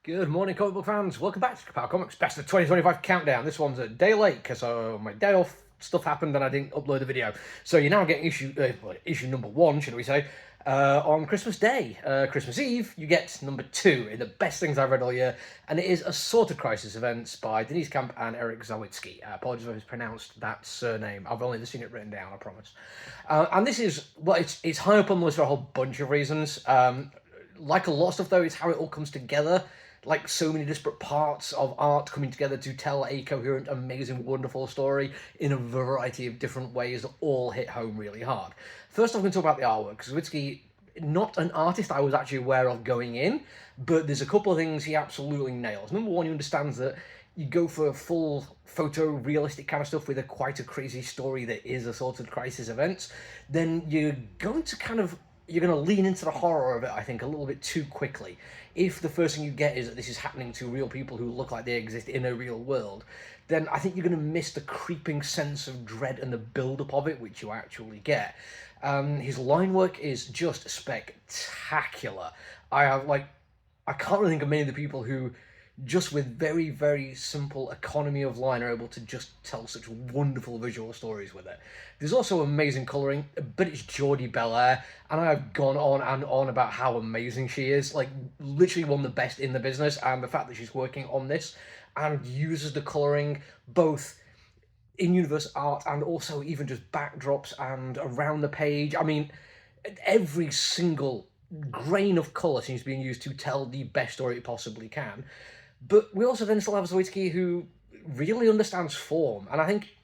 Good morning, comic book fans. Welcome back to Ka-Pow Comics Best of 2025 Countdown. This one's a day late because my day off stuff happened and I didn't upload the video. So you're now getting issue number one, should we say, on Christmas Day. Christmas Eve, you get number two in the best things I've read all year, and it is Assorted Crisis Events by Denise Camp and Eric Zawitsky. Apologies if I mispronounced that surname. I've only seen it written down, I promise. And this is, well, it's high up on the list for a whole bunch of reasons. Like a lot of stuff, though, it's how it all comes together. Like so many disparate parts of art coming together to tell a coherent, amazing, wonderful story in a variety of different ways that all hit home really hard. First off, I'm going to talk about the artwork, because Zawitsky, not an artist I was actually aware of going in, but there's a couple of things he absolutely nails. Number one, he understands that you go for full photo-realistic kind of stuff with quite a crazy story that is Assorted Crisis Events, then you're going to lean into the horror of it, I think, a little bit too quickly. If the first thing you get is that this is happening to real people who look like they exist in a real world, then I think you're going to miss the creeping sense of dread and the build-up of it, which you actually get. His line work is just spectacular. I can't really think of many of the people who, just with very, very simple economy of line, are able to just tell such wonderful visual stories with it. There's also amazing colouring, but it's Geordie Belair, and I've gone on and on about how amazing she is. Like, literally one of the best in the business, and the fact that she's working on this and uses the colouring both in-universe art and also even just backdrops and around the page. I mean, every single grain of colour seems to be used to tell the best story it possibly can. But we also then still have Zawitsky, who really understands form. And I think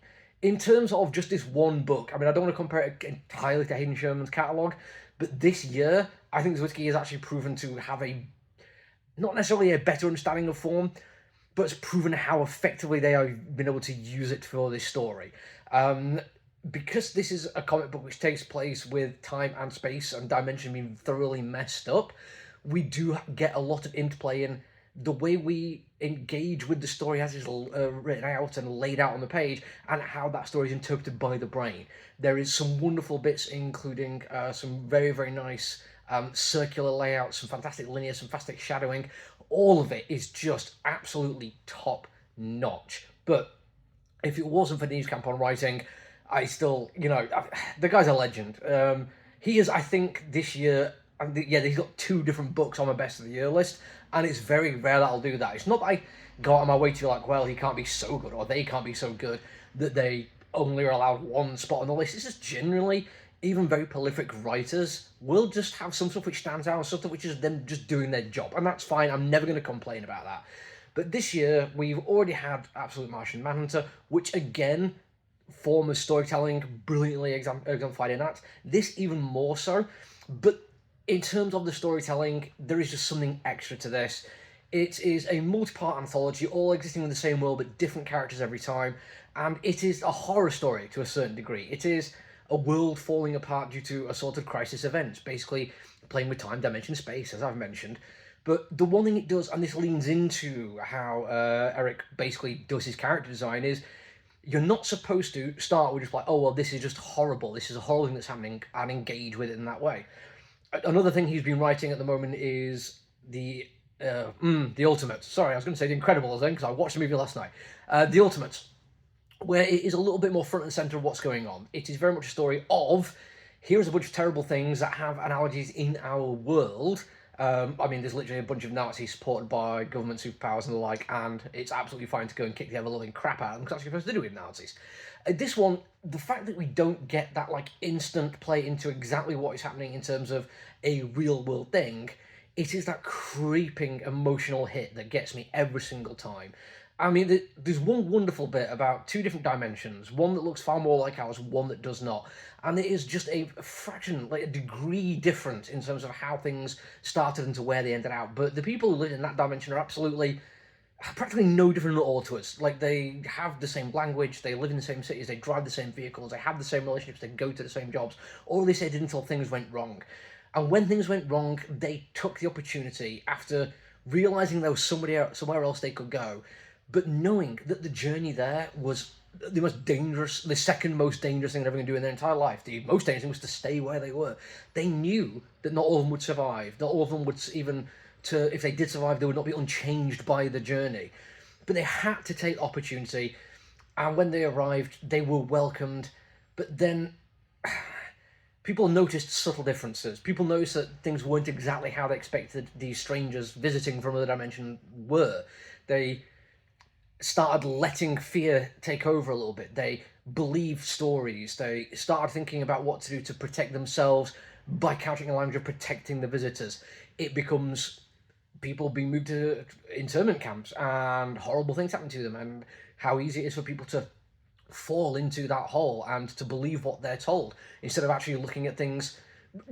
in terms of just this one book, I mean, I don't want to compare it entirely to Hayden Sherman's catalogue, but this year, I think Zawitsky has actually proven to have not necessarily a better understanding of form, but it's proven how effectively they have been able to use it for this story. Because this is a comic book which takes place with time and space and dimension being thoroughly messed up, we do get a lot of interplay in the way we engage with the story as it's written out and laid out on the page, and how that story is interpreted by the brain. There is some wonderful bits, including some very, very nice circular layouts, some fantastic linear, some fantastic shadowing. All of it is just absolutely top notch. But if it wasn't for Denise Camp on writing, I still, the guy's a legend. He is, I think, this year, he's got two different books on my best of the year list, and it's very rare that I'll do that. It's not that I go out of my way to be like, well, he can't be so good, or they can't be so good, that they only are allowed one spot on the list. It's just generally, even very prolific writers will just have some stuff which stands out, and stuff which is them just doing their job, and that's fine. I'm never going to complain about that. But this year, we've already had Absolute Martian Manhunter, which again, form of storytelling, brilliantly exemplified in that. This even more so, but in terms of the storytelling, there is just something extra to this. It is a multi-part anthology, all existing in the same world, but different characters every time, and it is a horror story to a certain degree. It is a world falling apart due to assorted crisis events, basically playing with time, dimension, space, as I've mentioned. But the one thing it does, and this leans into how Eric basically does his character design, is you're not supposed to start with just like, oh, well, this is just horrible, this is a horrible thing that's happening, and engage with it in that way. Another thing he's been writing at the moment is the Ultimates. Sorry, I was going to say The Incredibles then, because I watched the movie last night. The Ultimates, where it is a little bit more front and centre of what's going on. It is very much a story of, here's a bunch of terrible things that have analogies in our world. I mean, there's literally a bunch of Nazis supported by government superpowers and the like, and it's absolutely fine to go and kick the ever-loving crap out of them, because that's what you're supposed to do with Nazis. This one, the fact that we don't get that instant play into exactly what is happening in terms of a real-world thing, it is that creeping emotional hit that gets me every single time. I mean, there's one wonderful bit about two different dimensions, one that looks far more like ours, one that does not. And it is just a fraction, a degree different in terms of how things started and to where they ended out. But the people who live in that dimension are practically no different at all to us. They have the same language, they live in the same cities, they drive the same vehicles, they have the same relationships, they go to the same jobs. All they say did until things went wrong. And when things went wrong, they took the opportunity, after realising there was somewhere else they could go, but knowing that the journey there was the second most dangerous thing they're ever going to do in their entire life. The most dangerous thing was to stay where they were. They knew that not all of them would survive, not all of them would even if they did survive, they would not be unchanged by the journey. But they had to take opportunity, and when they arrived, they were welcomed. But then people noticed subtle differences. People noticed that things weren't exactly how they expected these strangers visiting from another dimension were. They started letting fear take over a little bit. They believed stories. They started thinking about what to do to protect themselves by couching a language of protecting the visitors. It becomes people being moved to internment camps and horrible things happen to them, and how easy it is for people to fall into that hole and to believe what they're told instead of actually looking at things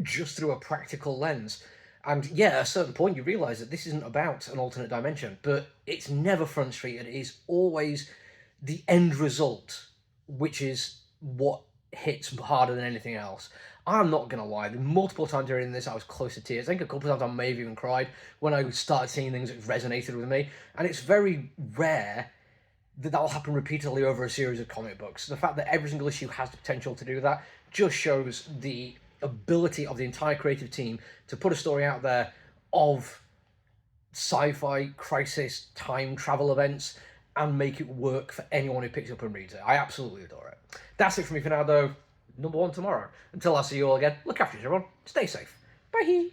just through a practical lens. And yeah, at a certain point you realise that this isn't about an alternate dimension, but it's never front street. It is always the end result, which is what hits harder than anything else. I'm not gonna lie, the multiple times during this I was close to tears. I think a couple of times I may have even cried when I started seeing things that resonated with me. And it's very rare that'll happen repeatedly over a series of comic books. The fact that every single issue has the potential to do that just shows the ability of the entire creative team to put a story out there of sci-fi, crisis, time travel events, and make it work for anyone who picks it up and reads it. I absolutely adore it. That's it for me for now, though. #1 tomorrow. Until I see you all again, look after yourself, everyone. Stay safe. Bye.